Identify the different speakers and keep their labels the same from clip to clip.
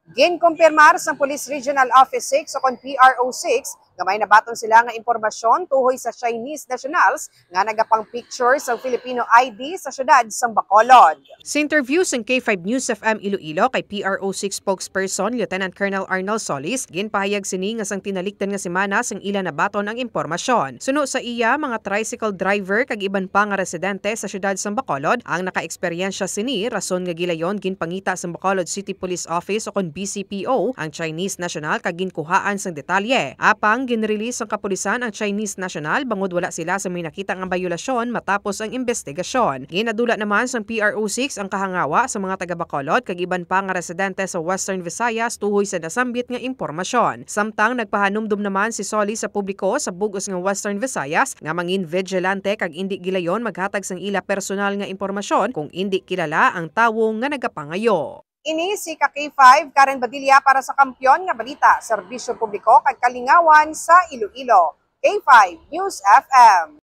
Speaker 1: Ginkumpirmar sa Police Regional Office 6 o kon PRO6 gamay na baton sila nga impormasyon tuhoy sa Chinese nationals nga nagapang picture sa Filipino ID sa syudad sang Bacolod.
Speaker 2: Sa interview sa K5 News FM Iloilo kay PRO6 spokesperson Lieutenant Colonel Arnold Solis, ginpahayag sini nga sang tinalikdan nga semana sang ila na baton ang impormasyon. Suno sa iya, mga tricycle driver kag iban pa nga residente sa syudad sang Bacolod ang naka-eksperyensya sini rason nga gilayon ginpangita sa Bacolod City Police Office o kon BCPO ang Chinese national kag ginkuhaan sang detalye. Apang ginrelease ang kapulisan ang Chinese national bangod wala sila sa may nakita nga bayulasyon matapos ang investigasyon. Ginadula naman sa PRO6 ang kahangawa sa mga taga Bacolod kag iban pa nga residente sa Western Visayas tuhoy sa nasambit nga impormasyon. Samtang nagpahanumdum naman si Solis sa publiko sa bugos nga Western Visayas nga mangin vigilante kag indi gilayon maghatag sang ila personal nga impormasyon kung indi kilala ang tawo nga nagapangayo.
Speaker 1: Ini si K5 Karen Badilla para sa Kampiyon nga Balita, Serbisyo Publiko kag Kalingawan sa Iloilo. K5 News FM.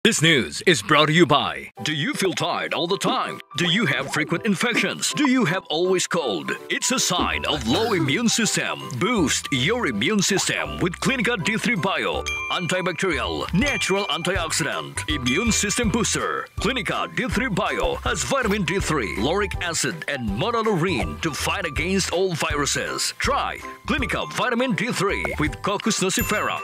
Speaker 3: This news is brought to you by, do you feel tired all the time? Do you have frequent infections? Do you have always cold? It's a sign of low immune system. Boost your immune system with Clinica D3 Bio, antibacterial, natural antioxidant, immune system booster. Clinica D3 Bio has vitamin D3, lauric acid, and monolurine to fight against all viruses. Try Clinica Vitamin D3 with Coccus nocifera.